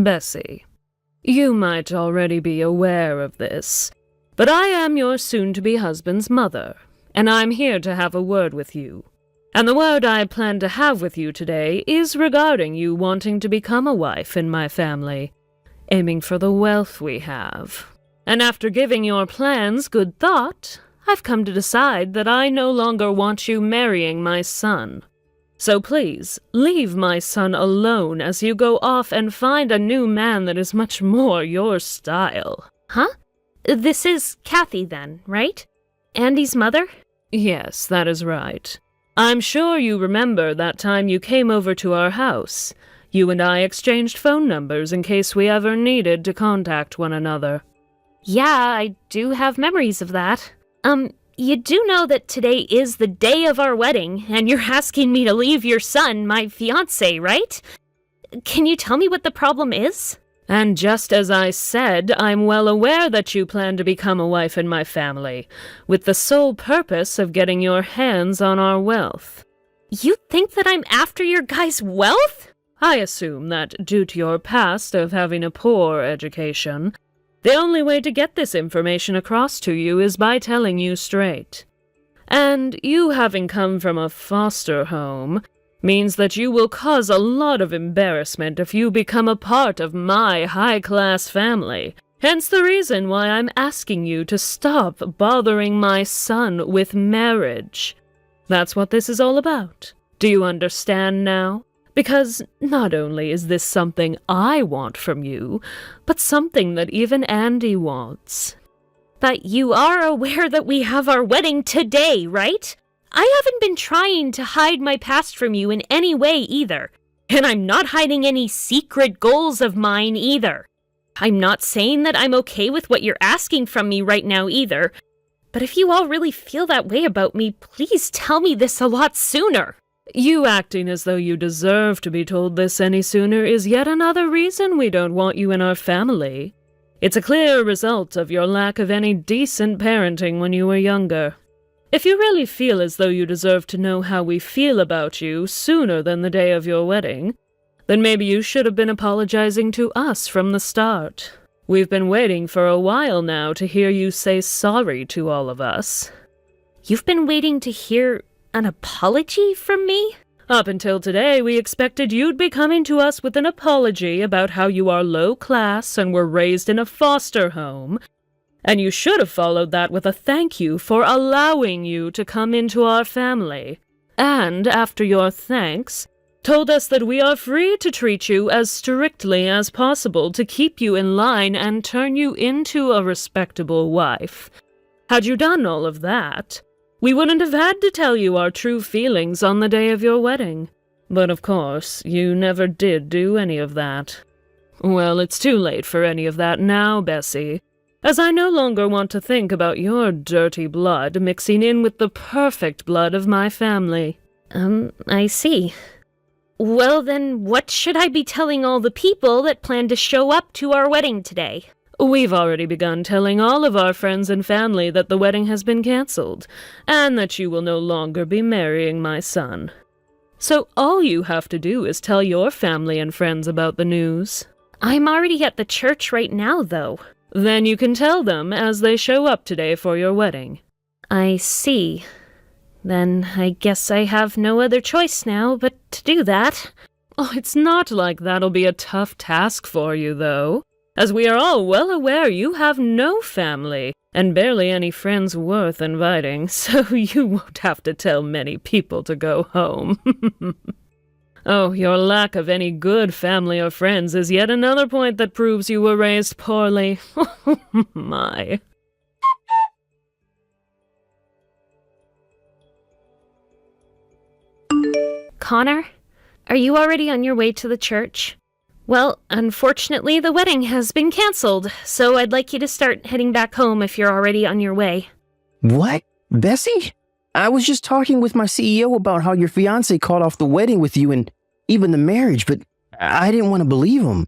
Bessie, you might already be aware of this, but I am your soon-to-be husband's mother, and I'm here to have a word with you. And the word I plan to have with you today is regarding you wanting to become a wife in my family, aiming for the wealth we have. And after giving your plans good thought, I've come to decide that I no longer want you marrying my son. So please, leave my son alone as you go off and find a new man that is much more your style. Huh? This is Kathy then, right? Andy's mother? Yes, that is right. I'm sure you remember that time you came over to our house. You and I exchanged phone numbers in case we ever needed to contact one another. Yeah, I do have memories of that. You do know that today is the day of our wedding, and you're asking me to leave your son, my fiance, right? Can you tell me what the problem is? And just as I said, I'm well aware that you plan to become a wife in my family, with the sole purpose of getting your hands on our wealth. You think that I'm after your guy's wealth? I assume that due to your past of having a poor education, the only way to get this information across to you is by telling you straight. And you having come from a foster home means that you will cause a lot of embarrassment if you become a part of my high-class family. Hence the reason why I'm asking you to stop bothering my son with marriage. That's what this is all about. Do you understand now? Because not only is this something I want from you, but something that even Andy wants. But you are aware that we have our wedding today, right? I haven't been trying to hide my past from you in any way either. And I'm not hiding any secret goals of mine either. I'm not saying that I'm okay with what you're asking from me right now either. But if you all really feel that way about me, please tell me this a lot sooner. You acting as though you deserve to be told this any sooner is yet another reason we don't want you in our family. It's a clear result of your lack of any decent parenting when you were younger. If you really feel as though you deserve to know how we feel about you sooner than the day of your wedding, then maybe you should have been apologizing to us from the start. We've been waiting for a while now to hear you say sorry to all of us. You've been waiting to hear an apology from me? Up until today, we expected you'd be coming to us with an apology about how you are low class and were raised in a foster home. And you should have followed that with a thank you for allowing you to come into our family. And, after your thanks, told us that we are free to treat you as strictly as possible to keep you in line and turn you into a respectable wife. Had you done all of that, we wouldn't have had to tell you our true feelings on the day of your wedding. But of course, you never did do any of that. Well, it's too late for any of that now, Bessie, as I no longer want to think about your dirty blood mixing in with the perfect blood of my family. I see. Well then, what should I be telling all the people that plan to show up to our wedding today? We've already begun telling all of our friends and family that the wedding has been cancelled, and that you will no longer be marrying my son. So all you have to do is tell your family and friends about the news. I'm already at the church right now, though. Then you can tell them as they show up today for your wedding. I see. Then I guess I have no other choice now but to do that. Oh, it's not like that'll be a tough task for you, though, as we are all well aware you have no family, and barely any friends worth inviting, so you won't have to tell many people to go home. Oh, your lack of any good family or friends is yet another point that proves you were raised poorly. My. Connor, are you already on your way to the church? Well, unfortunately, the wedding has been cancelled, so I'd like you to start heading back home if you're already on your way. What? Bessie? I was just talking with my CEO about how your fiance called off the wedding with you and even the marriage, but I didn't want to believe him.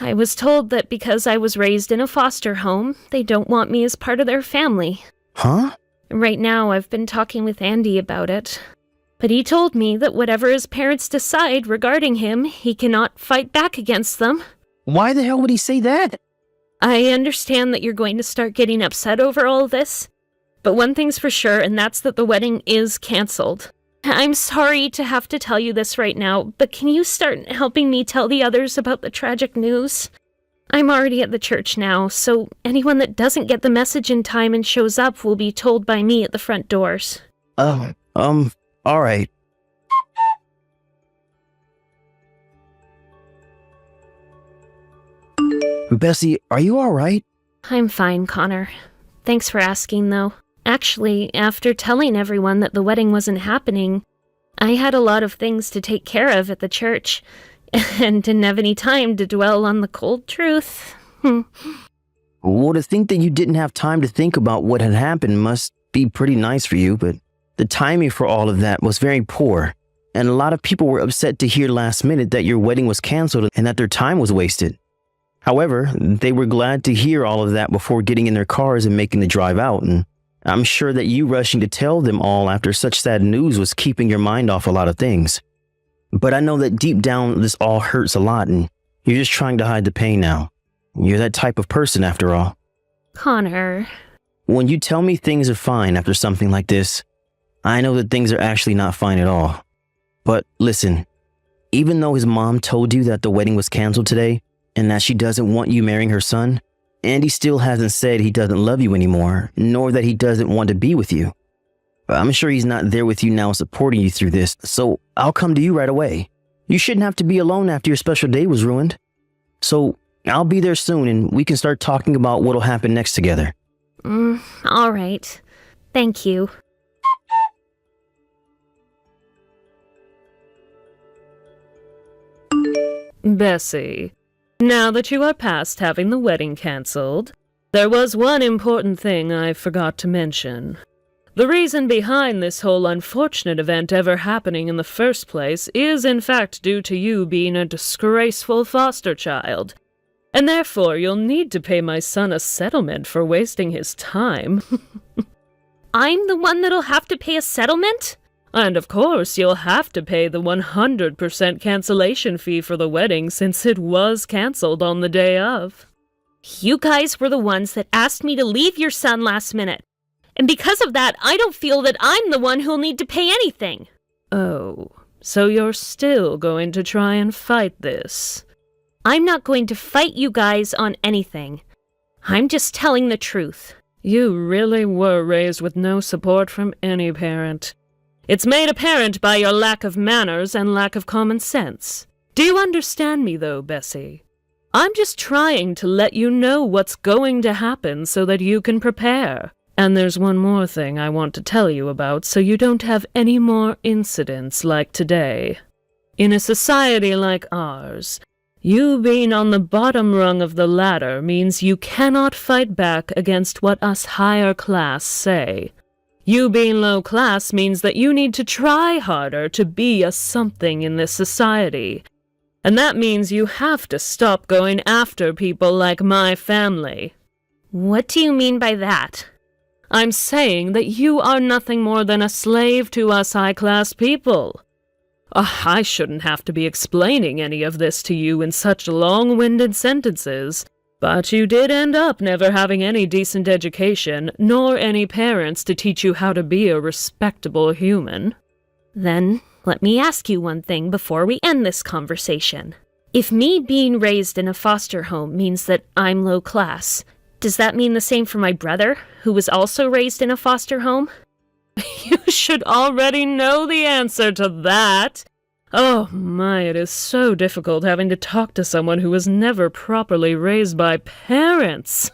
I was told that because I was raised in a foster home, they don't want me as part of their family. Huh? Right now, I've been talking with Andy about it. But he told me that whatever his parents decide regarding him, he cannot fight back against them. Why the hell would he say that? I understand that you're going to start getting upset over all this, but one thing's for sure, and that's that the wedding is canceled. I'm sorry to have to tell you this right now, but can you start helping me tell the others about the tragic news? I'm already at the church now, so anyone that doesn't get the message in time and shows up will be told by me at the front doors. All right. Bessie, are you all right? I'm fine, Connor. Thanks for asking, though. Actually, after telling everyone that the wedding wasn't happening, I had a lot of things to take care of at the church, and didn't have any time to dwell on the cold truth. Well, to think that you didn't have time to think about what had happened must be pretty nice for you, but the timing for all of that was very poor, and a lot of people were upset to hear last minute that your wedding was canceled and that their time was wasted. However, they were glad to hear all of that before getting in their cars and making the drive out, and I'm sure that you rushing to tell them all after such sad news was keeping your mind off a lot of things. But I know that deep down this all hurts a lot, and you're just trying to hide the pain now. You're that type of person after all. Connor. When you tell me things are fine after something like this, I know that things are actually not fine at all. But listen, even though his mom told you that the wedding was canceled today, and that she doesn't want you marrying her son, Andy still hasn't said he doesn't love you anymore, nor that he doesn't want to be with you. I'm sure he's not there with you now supporting you through this, so I'll come to you right away. You shouldn't have to be alone after your special day was ruined. So I'll be there soon and we can start talking about what'll happen next together. All right. Thank you. Bessie, now that you are past having the wedding cancelled, there was one important thing I forgot to mention. The reason behind this whole unfortunate event ever happening in the first place is in fact due to you being a disgraceful foster child, and therefore you'll need to pay my son a settlement for wasting his time. I'm the one that'll have to pay a settlement? And of course, you'll have to pay the 100% cancellation fee for the wedding since it was cancelled on the day of. You guys were the ones that asked me to leave your son last minute. And because of that, I don't feel that I'm the one who'll need to pay anything. Oh, so you're still going to try and fight this? I'm not going to fight you guys on anything. I'm just telling the truth. You really were raised with no support from any parent. It's made apparent by your lack of manners and lack of common sense. Do you understand me, though, Bessie? I'm just trying to let you know what's going to happen so that you can prepare. And there's one more thing I want to tell you about so you don't have any more incidents like today. In a society like ours, you being on the bottom rung of the ladder means you cannot fight back against what us higher class say. You being low class means that you need to try harder to be a something in this society. And that means you have to stop going after people like my family. What do you mean by that? I'm saying that you are nothing more than a slave to us high-class people. I shouldn't have to be explaining any of this to you in such long-winded sentences. But you did end up never having any decent education, nor any parents to teach you how to be a respectable human. Then, let me ask you one thing before we end this conversation. If me being raised in a foster home means that I'm low class, does that mean the same for my brother, who was also raised in a foster home? You should already know the answer to that. Oh my, it is so difficult having to talk to someone who was never properly raised by parents.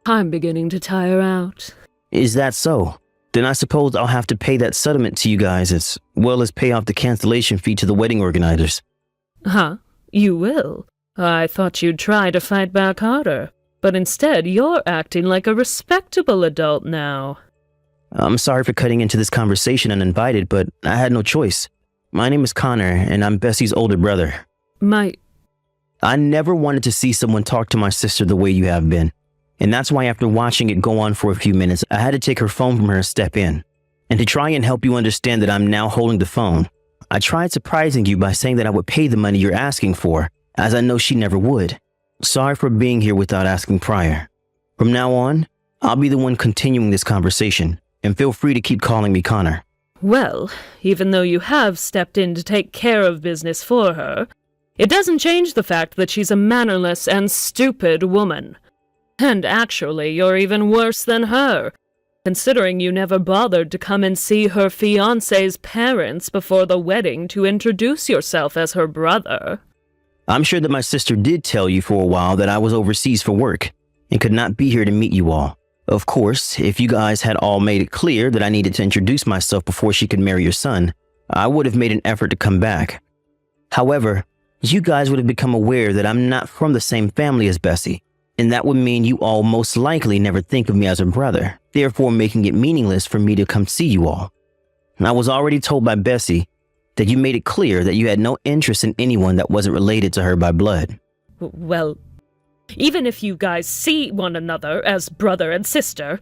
I'm beginning to tire out. Is that so? Then I suppose I'll have to pay that settlement to you guys as well as pay off the cancellation fee to the wedding organizers. Huh? You will? I thought you'd try to fight back harder, but instead you're acting like a respectable adult now. I'm sorry for cutting into this conversation uninvited, but I had no choice. My name is Connor, and I'm Bessie's older brother. I never wanted to see someone talk to my sister the way you have been. And that's why after watching it go on for a few minutes, I had to take her phone from her and step in. And to try and help you understand that I'm now holding the phone, I tried surprising you by saying that I would pay the money you're asking for, as I know she never would. Sorry for being here without asking prior. From now on, I'll be the one continuing this conversation, and feel free to keep calling me Connor. Well, even though you have stepped in to take care of business for her, it doesn't change the fact that she's a mannerless and stupid woman. And actually, you're even worse than her, considering you never bothered to come and see her fiance's parents before the wedding to introduce yourself as her brother. I'm sure that my sister did tell you for a while that I was overseas for work and could not be here to meet you all. Of course, if you guys had all made it clear that I needed to introduce myself before she could marry your son, I would have made an effort to come back. However, you guys would have become aware that I'm not from the same family as Bessie, and that would mean you all most likely never think of me as a brother, therefore making it meaningless for me to come see you all. I was already told by Bessie that you made it clear that you had no interest in anyone that wasn't related to her by blood. Well, even if you guys see one another as brother and sister,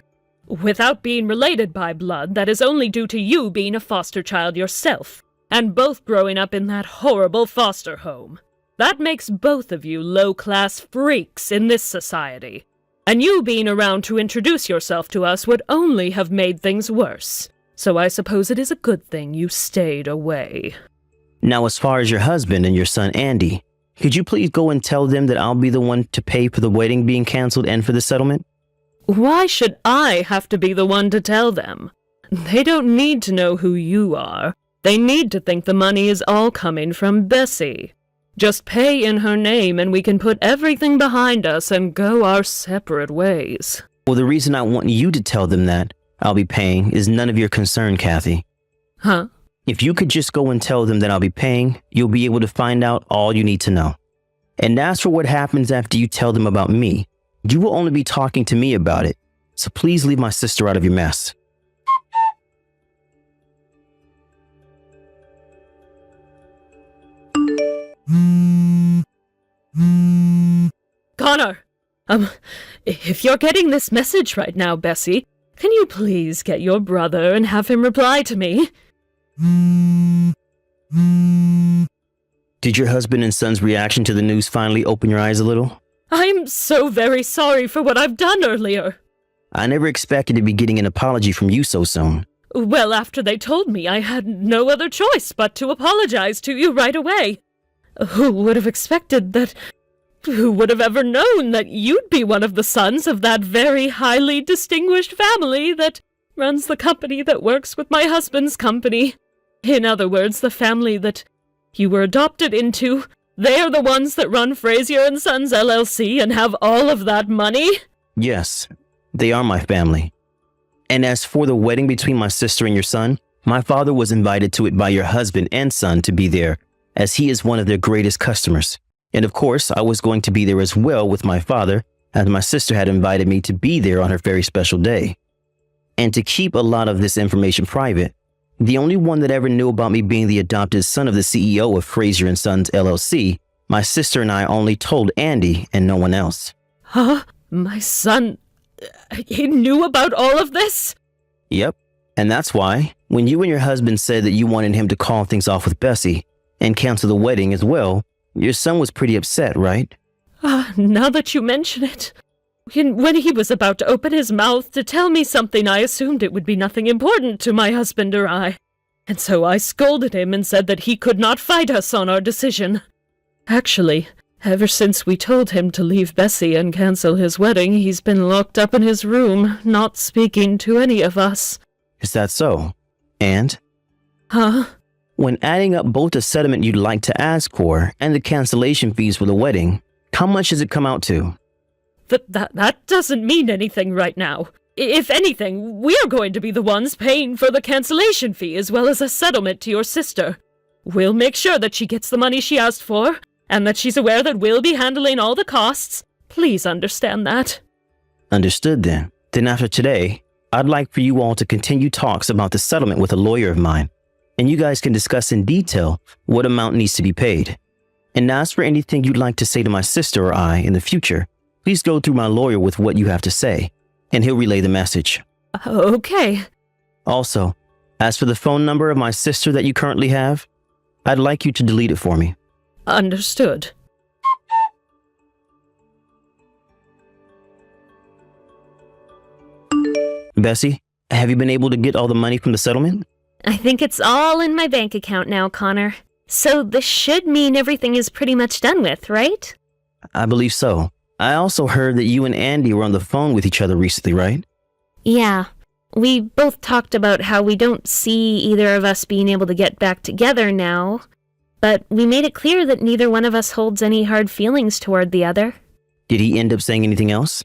without being related by blood, that is only due to you being a foster child yourself, and both growing up in that horrible foster home. That makes both of you low-class freaks in this society, and you being around to introduce yourself to us would only have made things worse. So I suppose it is a good thing you stayed away. Now, as far as your husband and your son Andy, could you please go and tell them that I'll be the one to pay for the wedding being canceled and for the settlement? Why should I have to be the one to tell them? They don't need to know who you are. They need to think the money is all coming from Bessie. Just pay in her name and we can put everything behind us and go our separate ways. Well, the reason I want you to tell them that I'll be paying is none of your concern, Kathy. Huh? If you could just go and tell them that I'll be paying, you'll be able to find out all you need to know. And as for what happens after you tell them about me, you will only be talking to me about it. So please leave my sister out of your mess. Connor! If you're getting this message right now, Bessie, can you please get your brother and have him reply to me? Did your husband and son's reaction to the news finally open your eyes a little? I'm so very sorry for what I've done earlier. I never expected to be getting an apology from you so soon. Well, after they told me, I had no other choice but to apologize to you right away. Who would have expected that? Who would have ever known that you'd be one of the sons of that very highly distinguished family that runs the company that works with my husband's company? In other words, the family that you were adopted into. They're the ones that run Frazier & Sons LLC and have all of that money? Yes, they are my family. And as for the wedding between my sister and your son, my father was invited to it by your husband and son to be there, as he is one of their greatest customers. And of course, I was going to be there as well with my father, as my sister had invited me to be there on her very special day. And to keep a lot of this information private, the only one that ever knew about me being the adopted son of the CEO of Frazier & Sons LLC, my sister and I only told Andy and no one else. Huh? My son... he knew about all of this? Yep. And that's why, when you and your husband said that you wanted him to call things off with Bessie and cancel the wedding as well, your son was pretty upset, right? Now that you mention it... When he was about to open his mouth to tell me something, I assumed it would be nothing important to my husband or I. And so I scolded him and said that he could not fight us on our decision. Actually, ever since we told him to leave Bessie and cancel his wedding, he's been locked up in his room, not speaking to any of us. Is that so? And? Huh? When adding up both the settlement you'd like to ask for and the cancellation fees for the wedding, how much does it come out to? That doesn't mean anything right now. If anything, we're going to be the ones paying for the cancellation fee as well as a settlement to your sister. We'll make sure that she gets the money she asked for, and that she's aware that we'll be handling all the costs. Please understand that. Understood then. Then after today, I'd like for you all to continue talks about the settlement with a lawyer of mine, and you guys can discuss in detail what amount needs to be paid. And as for anything you'd like to say to my sister or I in the future, please go through my lawyer with what you have to say, and he'll relay the message. Okay. Also, as for the phone number of my sister that you currently have, I'd like you to delete it for me. Understood. Bessie, have you been able to get all the money from the settlement? I think it's all in my bank account now, Connor. So this should mean everything is pretty much done with, right? I believe so. I also heard that you and Andy were on the phone with each other recently, right? Yeah. We both talked about how we don't see either of us being able to get back together now, but we made it clear that neither one of us holds any hard feelings toward the other. Did he end up saying anything else?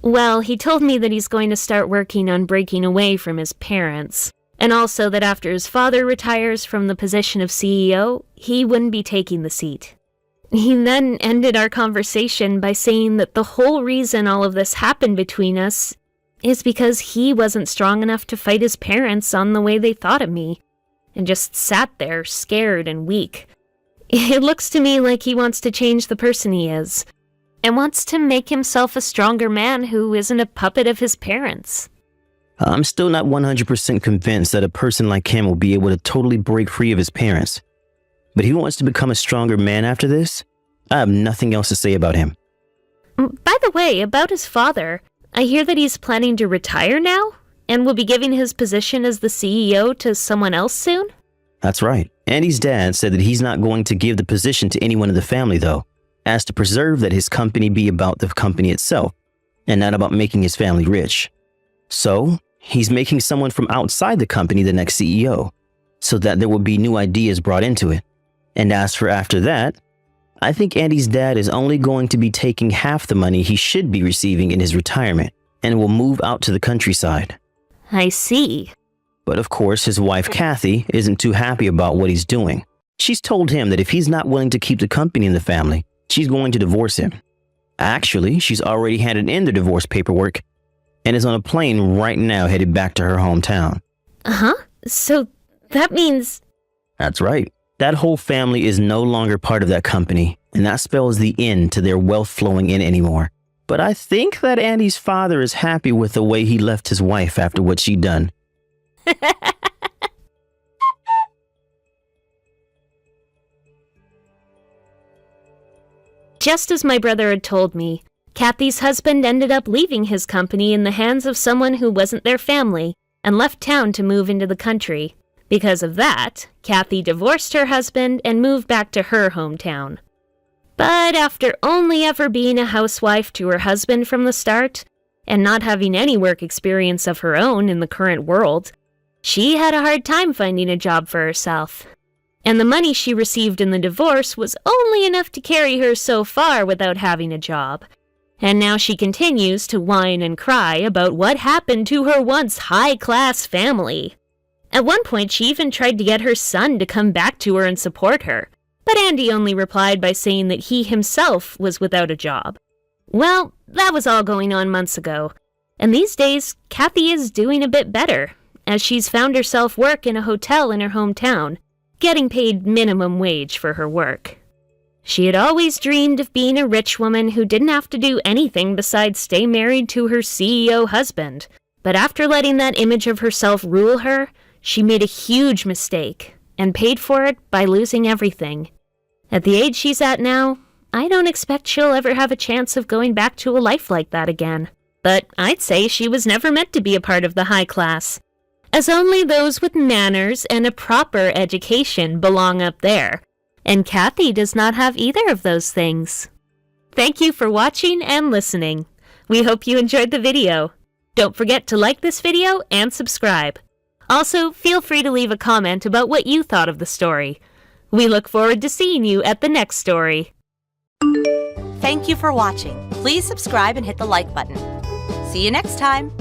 Well, he told me that he's going to start working on breaking away from his parents, and also that after his father retires from the position of CEO, he wouldn't be taking the seat. He then ended our conversation by saying that the whole reason all of this happened between us is because he wasn't strong enough to fight his parents on the way they thought of me, and just sat there scared and weak. It looks to me like he wants to change the person he is, and wants to make himself a stronger man who isn't a puppet of his parents. I'm still not 100% convinced that a person like him will be able to totally break free of his parents. But if he wants to become a stronger man after this, I have nothing else to say about him. By the way, about his father, I hear that he's planning to retire now, and will be giving his position as the CEO to someone else soon? That's right. Andy's dad said that he's not going to give the position to anyone in the family, though, as to preserve that his company be about the company itself, and not about making his family rich. So, he's making someone from outside the company the next CEO, so that there will be new ideas brought into it. And as for after that, I think Andy's dad is only going to be taking half the money he should be receiving in his retirement, and will move out to the countryside. I see. But of course, his wife Kathy isn't too happy about what he's doing. She's told him that if he's not willing to keep the company in the family, she's going to divorce him. Actually, she's already handed in the divorce paperwork and is on a plane right now headed back to her hometown. Uh-huh. So that means... That's right. That whole family is no longer part of that company, and that spells the end to their wealth flowing in anymore. But I think that Andy's father is happy with the way he left his wife after what she'd done. Just as my brother had told me, Kathy's husband ended up leaving his company in the hands of someone who wasn't their family and left town to move into the country. Because of that, Kathy divorced her husband and moved back to her hometown. But after only ever being a housewife to her husband from the start, and not having any work experience of her own in the current world, she had a hard time finding a job for herself. And the money she received in the divorce was only enough to carry her so far without having a job. And now she continues to whine and cry about what happened to her once high-class family. At one point, she even tried to get her son to come back to her and support her, but Andy only replied by saying that he himself was without a job. Well, that was all going on months ago, and these days, Kathy is doing a bit better, as she's found herself work in a hotel in her hometown, getting paid minimum wage for her work. She had always dreamed of being a rich woman who didn't have to do anything besides stay married to her CEO husband, but after letting that image of herself rule her, she made a huge mistake, and paid for it by losing everything. At the age she's at now, I don't expect she'll ever have a chance of going back to a life like that again. But I'd say she was never meant to be a part of the high class, as only those with manners and a proper education belong up there, and Kathy does not have either of those things. Thank you for watching and listening. We hope you enjoyed the video. Don't forget to like this video and subscribe. Also, feel free to leave a comment about what you thought of the story. We look forward to seeing you at the next story. Thank you for watching. Please subscribe and hit the like button. See you next time.